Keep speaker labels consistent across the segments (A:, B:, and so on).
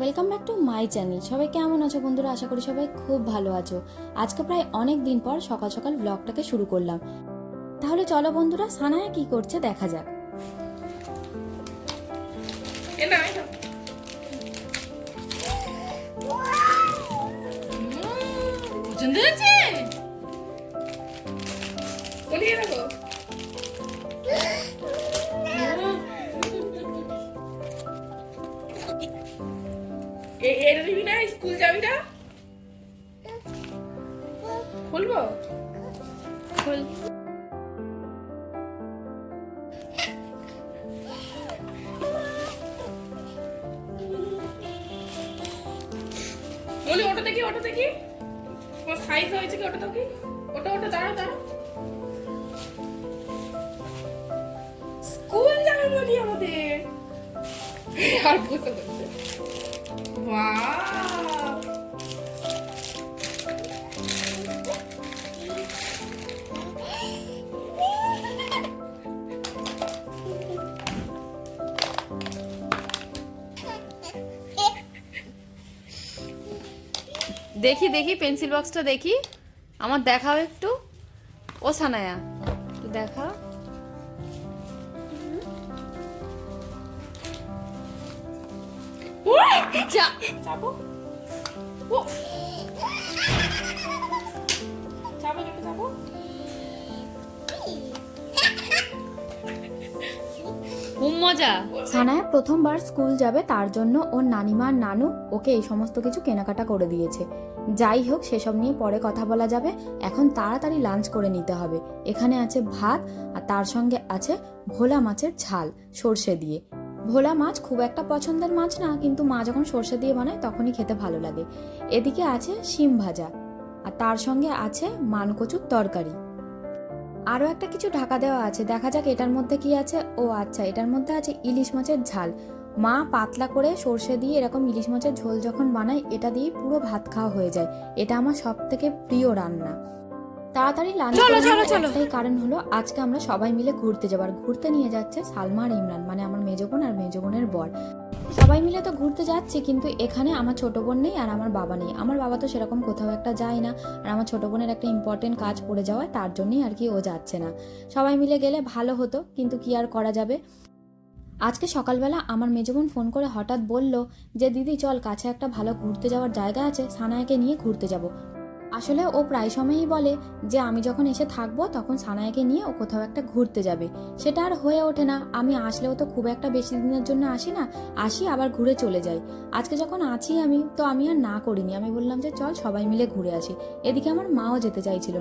A: Welcome back to my channel. সবাই কেমন আছো বন্ধুরা? আশা করি সবাই খুব ভালো আছো। আজকে প্রায় অনেক দিন পর সকাল সকাল ব্লগটাকে শুরু করলাম। তাহলে চলো বন্ধুরা, সানায়া কি করছে দেখা যাক।
B: পছন্দ হয়েছে? বলিয়ে রাখো। এটা দিবি না? স্কুল যাবি না? খুলবো? খুল। বলি ওটা দেখি, ওটা দেখি তোমার সাইজ হয়েছে কি? ওটা দেখি, ওটা ওটা দাঁড়াও দাঁড়াও। স্কুল যাবে বলি আমাদের আর বুঝতে পারছে। ওয়াও,
A: দেখি দেখি পেন্সিল বক্সটা দেখি, আমার দেখাও একটু। ও সানায়া একটু দেখাও।
B: চাপো ও চাপো কেটে চাপো।
A: খুব মজা। সানায়া প্রথমবার স্কুল যাবে, তার জন্য ওর নানিমা আর নানু ওকে এই সমস্ত কিছু কেনাকাটা করে দিয়েছে। যাই হোক, সেসব নিয়ে পরে কথা বলা যাবে। এখন তাড়াতাড়ি লাঞ্চ করে নিতে হবে। এখানে আছে ভাত, আর তার সঙ্গে আছে ভোলা মাছের ঝাল সর্ষে দিয়ে। ভোলা মাছ খুব একটা পছন্দের মাছ না, কিন্তু মা যখন সর্ষে দিয়ে বানায় তখনই খেতে ভালো লাগে। এদিকে আছে শিম ভাজা, আর তার সঙ্গে আছে মানকচুর তরকারি। আরও একটা কিছু ঢাকা দেওয়া আছে, দেখা যাক এটার মধ্যে কি আছে। ও আচ্ছা, এটার মধ্যে আছে ইলিশ মাছের ঝাল। মা পাতলা করে সর্ষে দিয়ে এরকম ইলিশ মাছের ঝোল যখন বানায়, এটা দিয়ে পুরো ভাত খাওয়া হয়ে যায়। এটা আমার সব থেকে প্রিয় রান্না। তাড়াতাড়ি লাঞ্চ একটাই কারণ হলো, আজকে আমরা সবাই মিলে ঘুরতে যাবার। ঘুরতে নিয়ে যাচ্ছে সালমা আর ইমরান, মানে আমার মেজো বোন আর মেজো বোনের বর। সবাই মিলে তো ঘুরতে যাচ্ছি, কিন্তু এখানে আমার ছোট বোন নেই আর আমার বাবা নেই। আমার বাবা তো সেরকম কোথাও একটা যায় না, আর আমার ছোট বোনের একটা ইম্পর্টেন্ট কাজ পড়ে যাওয়ায় তার জন্যই আর কি ও যাচ্ছে না। সবাই মিলে গেলে ভালো হতো, কিন্তু কি আর করা যাবে। আজকে সকালবেলা আমার মেজো বোন ফোন করে হঠাৎ বলল যে দিদি চল, কাছে একটা ভালো ঘুরতে যাওয়ার জায়গা আছে, সানায়াকে নিয়ে ঘুরতে যাব। আসলে ও প্রায় সময়ই বলে যে আমি যখন এসে থাকবো তখন সানায়াকে নিয়ে ও কোথাও একটা ঘুরতে যাবে। সেটা আর হয়ে ওঠে না। আমি আসলেও তো খুব একটা বেশি দিনের জন্য আসি না, আসি আবার ঘুরে চলে যাই। আজকে যখন আছি আমি আর না করিনি, আমি বললাম যে চল সবাই মিলে ঘুরে আসি। এদিকে আমার মাও যেতে চাইছিল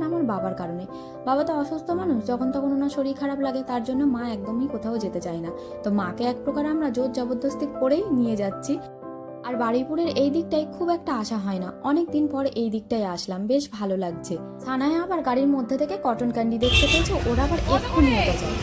A: না আমার বাবার কারণে। বাবা তো অসুস্থ মানুষ, যখন তখন ওনার শরীর খারাপ লাগে, তার জন্য মা একদমই কোথাও যেতে চায় না। তো মাকে এক প্রকার আমরা জোর জবরদস্তি করেই নিয়ে যাচ্ছি। আর বারুইপুরের এই দিকটাই খুব একটা আসা হয় না, অনেক দিন পর এই দিকটায় আসলাম, বেশ ভালো লাগছে। সানায়া আবার গাড়ির মধ্যে থেকে কটন ক্যান্ডি দেখতে পেয়েছে, ওরা আবার এক্ষুনি নিয়ে যায়।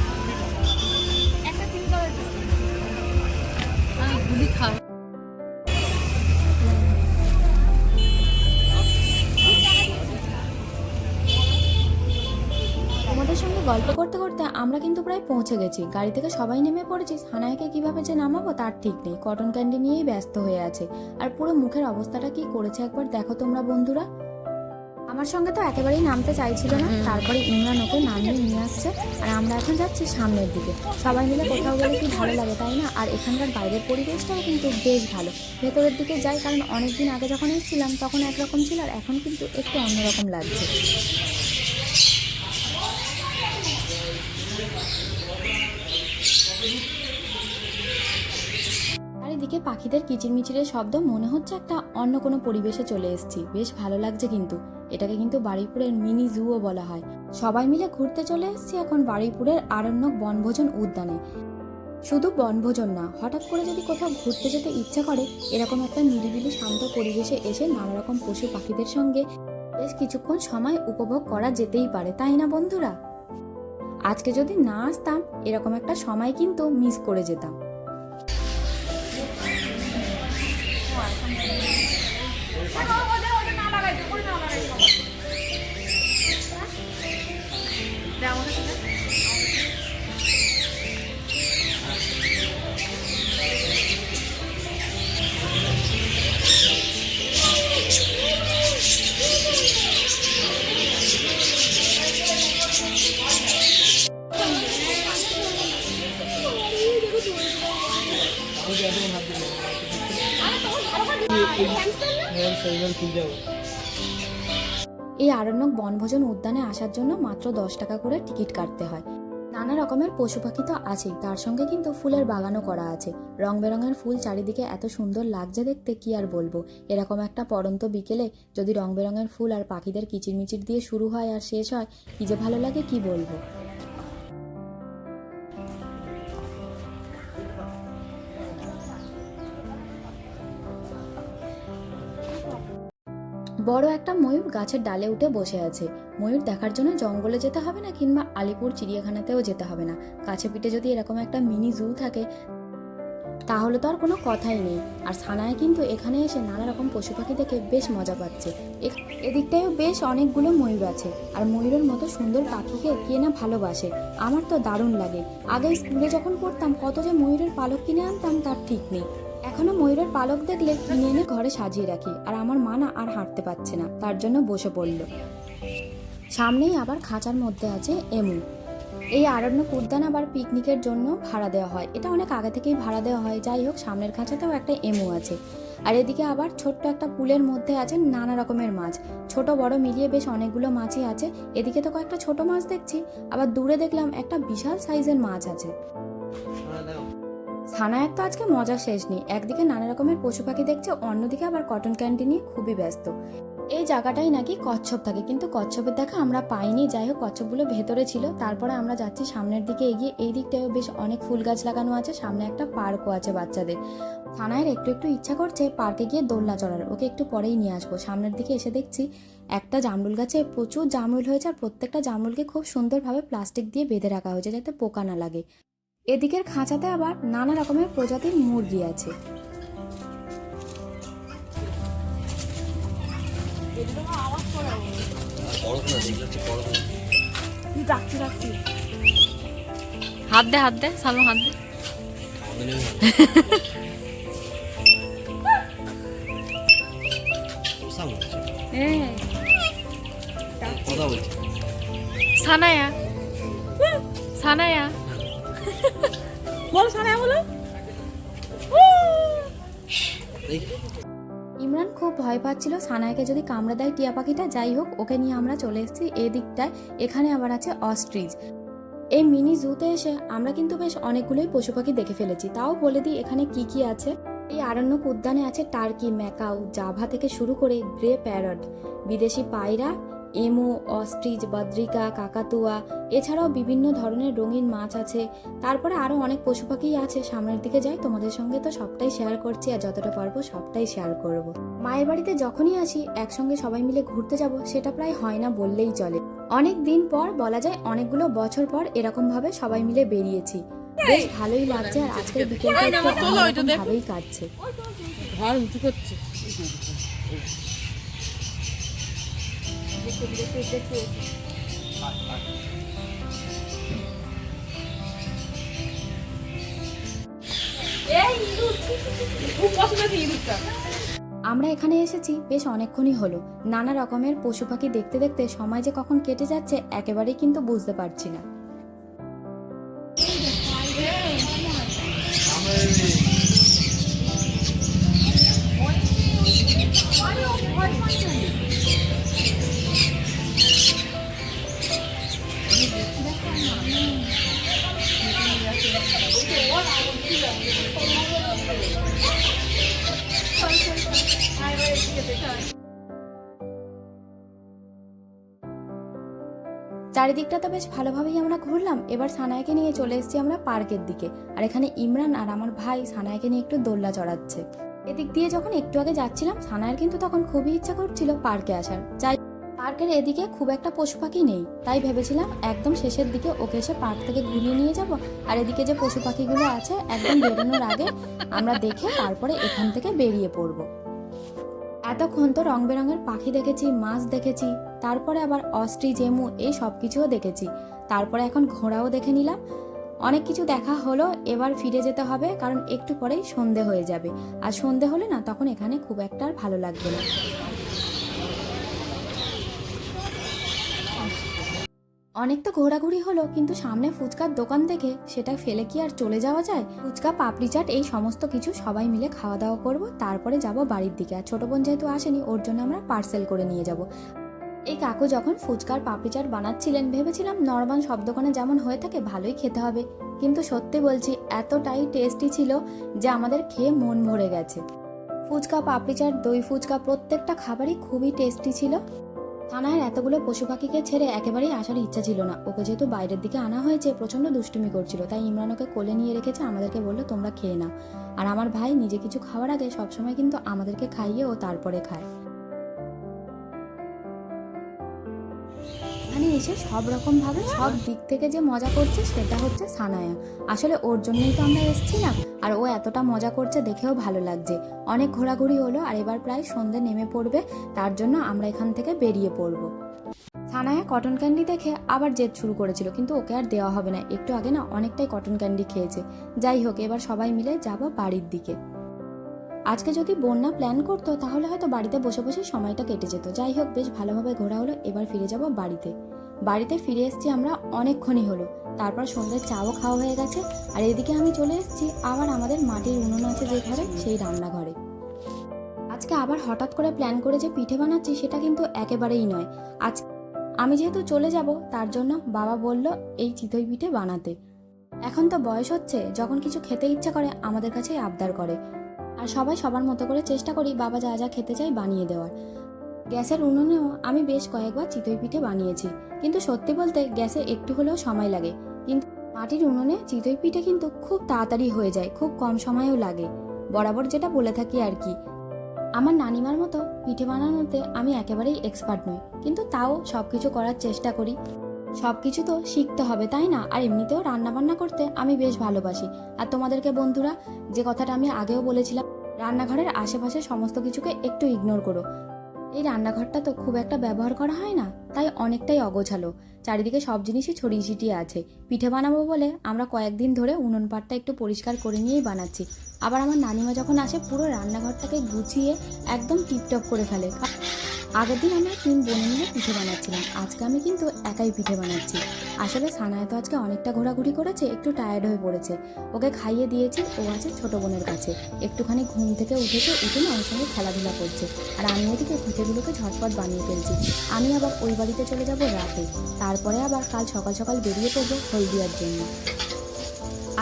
A: তোমাদের সঙ্গে গল্প করতে করতে আমরা কিন্তু প্রায় পৌঁছে গেছি। গাড়ি থেকে সবাই নেমে পড়েছি, সানায়াকে কিভাবে যে নামাবো তার ঠিক নেই। কটন ক্যান্ডি নিয়েই ব্যস্ত হয়ে আছে, আর পুরো মুখের অবস্থাটা কি করেছে একবার দেখো তোমরা বন্ধুরা। আমার সঙ্গে তো একেবারেই নামতে চাইছিল না, তারপরে ইমরান ওকে নামিয়ে নিয়ে আসছে। আর আমরা এখন যাচ্ছি সামনের দিকে। সবাই মিলে কোথাও গেলে কি ভালো লাগে, তাই না? আর এখানকার বাইরের পরিবেশটাও কিন্তু বেশ ভালো। ভেতরের দিকে যাই, কারণ অনেকদিন আগে যখন এসেছিলাম তখন একরকম ছিল, আর এখন কিন্তু একটু অন্যরকম লাগছে। চারিদিকে পাখিদের কিচিরমিচিরের শব্দ, মনে হচ্ছে একটা অন্য কোনো পরিবেশে চলে এসেছি। বেশ ভালো লাগছে কিন্তু। এটাকে কিন্তু বারুইপুরের মিনি জুও বলা হয়। সবাই মিলে ঘুরতে চলে এসেছি এখন বারুইপুরের আরণ্যক বনভোজন উদ্যানে। শুধু বনভোজন না, হঠাৎ করে যদি কোথাও ঘুরতে যেতে ইচ্ছা করে, এরকম একটা নিরিবিলি শান্ত পরিবেশে এসে নানা রকম পশু পাখিদের সঙ্গে বেশ কিছুক্ষণ সময় উপভোগ করা যেতেই পারে, তাই না বন্ধুরা? আজকে যদি না আসতাম, এরকম একটা সময় কিন্তু মিস করে যেতাম। এই আরণ্যক বনভোজন উদ্যানে আসার জন্য মাত্র 10 টাকা করে টিকিট কাটতে হয়। নানা রকমের পশু পাখি তো আছেই, তার সঙ্গে কিন্তু ফুলের বাগানও করা আছে। রং বেরঙের ফুল চারিদিকে এত সুন্দর লাগছে দেখতে, কি আর বলবো। এরকম একটা পড়ন্ত বিকেলে যদি রং বেরঙের ফুল আর পাখিদের কিচিরমিচির দিয়ে শুরু হয় আর শেষ হয়, কি যে ভালো লাগে কি বলবো। বড় একটা ময়ূর গাছের ডালে উঠে বসে আছে। ময়ূর দেখার জন্য জঙ্গলে যেতে হবে না কিংবা আলিপুর চিড়িয়াখানাতেও যেতে হবে না। কাছে পিঠে যদি এরকম একটা মিনি জু থাকে তাহলে তো আর কোনো কথাই নেই। আর সানায় কিন্তু এখানে এসে নানা রকম পশু পাখি দেখে বেশ মজা পাচ্ছে। এদিকটায়ও বেশ অনেকগুলো ময়ূর আছে, আর ময়ূরের মতো সুন্দর পাখিকে কে না ভালোবাসে। আমার তো দারুণ লাগে। আগে স্কুলে যখন পড়তাম কত যে ময়ূরের পালক কিনে আনতাম তার ঠিক নেই। এখনো ময়ূরের পালক দেখলে কিনে এনে ঘরে সাজিয়ে রাখি। আর আমার মা না আর হাঁটতে পারছে না, তার জন্য বসে পড়ল। সামনেই আবার খাঁচার মধ্যে আছে এমু। এই আরণ্যক উদ্যান আবার পিকনিকের জন্য ভাড়া দেওয়া হয়, এটা অনেক আগে থেকেই ভাড়া দেওয়া হয়। যাই হোক, সামনের খাঁচাতেও একটা এমু আছে। আর এদিকে আবার ছোট্ট একটা পুলের মধ্যে আছে নানা রকমের মাছ, ছোট বড় মিলিয়ে বেশ অনেকগুলো মাছই আছে। এদিকে তো কয়েকটা ছোট মাছ দেখছি, আবার দূরে দেখলাম একটা বিশাল সাইজের মাছ আছে। সানায়ের তো আজকে মজা শেষ নেই। একদিকে নানা রকমের পশু পাখি দেখছে, অন্যদিকে আবার কটন ক্যান্ডি নিয়ে খুবই ব্যস্ত। এই জায়গাটাই নাকি কচ্ছপ থাকে, কিন্তু কচ্ছপের দেখা আমরা পাইনি। যাই হোক, কচ্ছপগুলো ভেতরে ছিল। তারপরে আমরা যাচ্ছি সামনের দিকে এগিয়ে। এই দিকটাও বেশ অনেক ফুল গাছ লাগানো আছে, সামনে একটা পার্কও আছে বাচ্চাদের। সানায়ের একটু একটু ইচ্ছা করছে পার্কে গিয়ে দোলনা চড়ার, ওকে একটু পরেই নিয়ে আসবো। সামনের দিকে এসে দেখছি একটা জামরুল গাছে প্রচুর জামরুল হয়েছে, আর প্রত্যেকটা জামরুলকে খুব সুন্দরভাবে প্লাস্টিক দিয়ে বেঁধে রাখা হয়েছে যাতে পোকা না লাগে। এদিকের খাঁচাতে আবার নানা রকমের প্রজাতির মুরগি আছে।
C: হাত দে সালমা, হাত দে। সানায়া সানায়া
B: বলো সানায়া বলো।
A: ইমরান খুব ভয় পাচ্ছিল সানায়াকে যদি কামড়ে দেয় টিয়া পাখিটা। যাই হোক, ওকে নিয়ে আমরা চলে এসেছি এই দিকটায়। এখানে আবার আছে অস্ট্রিচ। এই মিনি জুতে এসে আমরা কিন্তু বেশ অনেকগুলোই পশু পাখি দেখে ফেলেছি। তাও বলে দিই এখানে কি কি আছে। এই আরণ্যক উদ্যানে আছে টার্কি, ম্যাকাও, জাভা থেকে শুরু করে গ্রে প্যারট, বিদেশি পায়রা, এমু, অস্ট্রিচ, বদ্রিকা, কাকাতুয়া, এছাড়াও বিভিন্ন ধরনের রঙিন মাছ আছে। তারপরে আরও অনেক পশু পাখি আছে। সামনের দিকে যাই, তোমাদের সঙ্গে তো সবটাই শেয়ার করছি, আর যতটা পারবো সবটাই শেয়ার করব। মায়ের বাড়িতে যখনই আসি একসঙ্গে সবাই মিলে ঘুরতে যাব, সেটা প্রায় হয় না বললেই চলে। অনেক দিন পর, বলা যায় অনেকগুলো বছর পর এরকম ভাবে সবাই মিলে বেরিয়েছি। বেশ ভালোই লাগছে। আর আজকের বিকেলটা একটু অন্যরকম ভাবেই কাটছে।
B: ঘর উঁচু করছে। খুব পছন্দ আছে ইঁদুরটা।
A: আমরা এখানে এসেছি বেশ অনেকক্ষণই হলো। নানা রকমের পশু পাখি দেখতে দেখতে সময় যে কখন কেটে যাচ্ছে একেবারেই কিন্তু বুঝতে পারছি না। চারিদিকটা তো বেশ ভালোভাবেই আমরা ঘুরলাম। এবার সানায়াকে নিয়ে চলে এসেছি আমরা পার্কের দিকে। আর এখানে ইমরান আর আমার ভাই সানায়াকে নিয়ে একটু দোলনা চড়াচ্ছে। এদিক দিয়ে যখন একটু আগে যাচ্ছিলাম, সানায়ার কিন্তু তখন খুবই ইচ্ছা করছিল পার্কে আসার। যাই, পার্কের এদিকে খুব একটা পশু পাখি নেই, তাই ভেবেছিলাম একদম শেষের দিকে ওকে এসে পার্ক থেকে ঘুরিয়ে নিয়ে যাব। আর এদিকে যে পশু পাখিগুলো আছে একদম বেরোনোর আগে আমরা দেখে তারপরে এখান থেকে বেরিয়ে পড়বো। এতক্ষণ তো রং বেরঙের পাখি দেখেছি, মাছ দেখেছি, তারপরে আবার অস্ট্রিচ, এমু, এই সব কিছুও দেখেছি। তারপরে এখন ঘোড়াও দেখে নিলাম। অনেক কিছু দেখা হলো। এবার ফিরে যেতে হবে, কারণ একটু পরেই সন্ধে হয়ে যাবে। আর সন্ধে হলে না তখন এখানে খুব একটা আর ভালো লাগবে না। অনেক তো ঘোরাঘুরি হলো, কিন্তু সামনে ফুচকার দোকান দেখে সেটা ফেলে কি আর চলে যাওয়া যায়? ফুচকা, পাপড়ি চাট এই সমস্ত কিছু সবাই মিলে খাওয়া দাওয়া করব, তারপরে যাব বাড়ির দিকে। আর ছোটো বোন যেহেতু আসেনি, ওর জন্য আমরা পার্সেল করে নিয়ে যাব। এই কাকু যখন ফুচকার পাপড়ি চাট বানাচ্ছিলেন, ভেবেছিলাম নর্মাল সব দোকানে যেমন হয়ে থাকে ভালোই খেতে হবে, কিন্তু সত্যি বলছি এতটাই টেস্টি ছিল যে আমাদের খেয়ে মন ভরে গেছে। ফুচকা, পাপড়ি চাট, দই ফুচকা প্রত্যেকটা খাবারই খুবই টেস্টি ছিল। থানায় এতগুলো পশু পাখিকে ছেড়ে একেবারেই আসার ইচ্ছা ছিল না। ওকে যেহেতু বাইরের দিকে আনা হয়েছে, প্রচণ্ড দুষ্টুমি করছিল, তাই ইমরান ওকে কোলে নিয়ে রেখেছে, আমাদেরকে বললো তোমরা খেয়ে নাও। আর আমার ভাই নিজে কিছু খাওয়ার আগে সবসময় কিন্তু আমাদেরকে খাইয়ে ও তারপরে খায়। এখানে এসে সব রকম ভাবে সব দিক থেকে যে মজা করছে সেটা হচ্ছে সানায়া। আসলে ওর জন্যই তো আমরা এসেছিলাম, আর ও এতটা মজা করছে দেখেও ভালো লাগছে। অনেক ঘোরাঘুরি হলো, আর এবার প্রায় সন্ধে নেমে পড়বে, তার জন্য আমরা এখান থেকে বেরিয়ে পড়বো। সানায়া কটন ক্যান্ডি দেখে আবার জেদ শুরু করেছিল, কিন্তু ওকে আর দেওয়া হবে না, একটু আগে না অনেকটাই কটন ক্যান্ডি খেয়েছে। যাই হোক, এবার সবাই মিলে যাব বাড়ির দিকে। আজকে যদি বন্যা প্ল্যান করতো তাহলে হয়তো বাড়িতে বসে বসে সময়টা কেটে যেত। যাই হোক, বেশ ভালোভাবে ঘোরা হলো, এবার ফিরে যাব বাড়িতে। বাড়িতে ফিরে এসেছি আমরা অনেকক্ষণই হলো, তারপর সন্ধ্যের চাও খাওয়া হয়ে গেছে। আর এদিকে আমি চলে এসেছি আবার আমাদের মাটির উনুন আছে যে ঘরে, সেই রান্নাঘরে। আজকে আবার হঠাৎ করে প্ল্যান করে যে পিঠে বানাচ্ছি সেটা কিন্তু একেবারেই নয়। আজ আমি যেহেতু চলে যাব, তার জন্য বাবা বলল এই চিতই পিঠে বানাতে। এখন তো বয়স হচ্ছে, যখন কিছু খেতে ইচ্ছা করে আমাদের কাছেই আবদার করে, আর সবাই সবার মতো করে চেষ্টা করি বাবা যা যা খেতে চাই বানিয়ে দেওয়ার। গ্যাসের উনুনেও আমি বেশ কয়েকবার চিতই পিঠে বানিয়েছি, কিন্তু সত্যি বলতে গ্যাসে একটু হলেও সময় লাগে, কিন্তু মাটির উনুনে চিতই পিঠে কিন্তু খুব তাড়াতাড়ি হয়ে যায়, খুব কম সময়ও লাগে। বরাবর যেটা বলে থাকি আর কি। আমার নানিমার মতো পিঠে বানানোতে আমি একেবারেই এক্সপার্ট নই, কিন্তু তাও সব কিছু করার চেষ্টা করি। সব কিছু তো শিখতে হবে, তাই না? আর এমনিতেও রান্নাবান্না করতে আমি বেশ ভালোবাসি। আর তোমাদেরকে বন্ধুরা, যে কথাটা আমি আগেও বলেছিলাম, রান্নাঘরের আশেপাশে সমস্ত কিছুকে একটু ইগনোর করো। এই রান্নাঘরটা তো খুব একটা ব্যবহার করা হয় না, তাই অনেকটাই অগোছালো, চারিদিকে সব জিনিসই ছড়িয়ে ছিটিয়ে আছে। পিঠে বানাবো বলে আমরা কয়েকদিন ধরে উনুন পাটটা একটু পরিষ্কার করে নিয়েই বানাচ্ছি। আবার আমার নানিমা যখন আসে পুরো রান্নাঘরটাকে গুছিয়ে একদম টিপটপ করে ফেলে। আগের দিন আমরা 3 বোন মিলে পিঠে বানাচ্ছিলাম, আজকে আমি কিন্তু একাই পিঠে বানাচ্ছি। আসলে সানায়া তো আজকে অনেকটা ঘোরাঘুরি করেছে, একটু টায়ার্ড হয়ে পড়েছে। ওকে খাইয়ে দিয়েছি, ও আছে ছোট বোনের কাছে, একটুখানি ঘুম থেকে উঠেছে, উঠে না ওর সঙ্গে খেলাধুলা করছে। আর আমি এদিকে পিঠেগুলোকে ঝটপট বানিয়ে ফেলছি। আমি আবার ওই বাড়িতে চলে যাব রাতে, তারপরে আবার কাল সকাল সকাল বেরিয়ে পড়বো হলদিয়ার জন্য।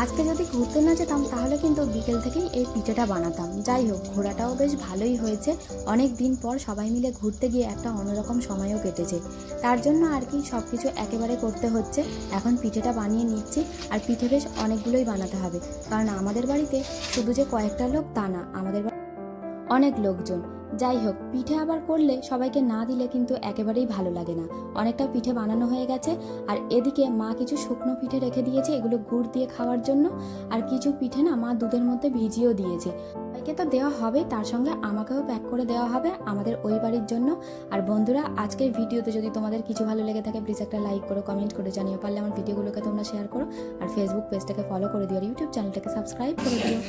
A: আজকে যদি ঘুরতে না যেতাম তাহলে কিন্তু বিকেল থেকেই এই পিঠেটা বানাতাম। যাই হোক, ঘোরাটাও বেশ ভালোই হয়েছে, অনেক দিন পর সবাই মিলে ঘুরতে গিয়ে একটা অন্যরকম সময়ও কেটেছে, তার জন্য আর কি সব কিছু একেবারে করতে হচ্ছে। এখন পিঠেটা বানিয়ে নিচ্ছি, আর পিঠে বেশ অনেকগুলোই বানাতে হবে, কারণ আমাদের বাড়িতে শুধু যে কয়েকটা লোক তা না, আমাদের অনেক লোকজন। যাই হোক, পিঠে আবার করলে সবাইকে না দিলে কিন্তু একেবারেই ভালো লাগে না। অনেকটা পিঠে বানানো হয়ে গেছে, আর এদিকে মা কিছু শুকনো পিঠে রেখে দিয়েছে, এগুলো গুড় দিয়ে খাওয়ার জন্য। আর কিছু পিঠে না মা দুধের মধ্যে ভিজিয়েও দিয়েছে। সবাইকে তো দেওয়া হবে, তার সঙ্গে আমাকেও প্যাক করে দেওয়া হবে আমাদের ওই বাড়ির জন্য। আর বন্ধুরা, আজকের ভিডিওতে যদি তোমাদের কিছু ভালো লেগে থাকে প্লিজ একটা লাইক করো, কমেন্ট করে জানিও, পারলে আমার ভিডিওগুলোকে তোমরা শেয়ার করো, আর ফেসবুক পেজটাকে ফলো করে দিও, আর ইউটিউব চ্যানেলটাকে সাবস্ক্রাইব করে দিও।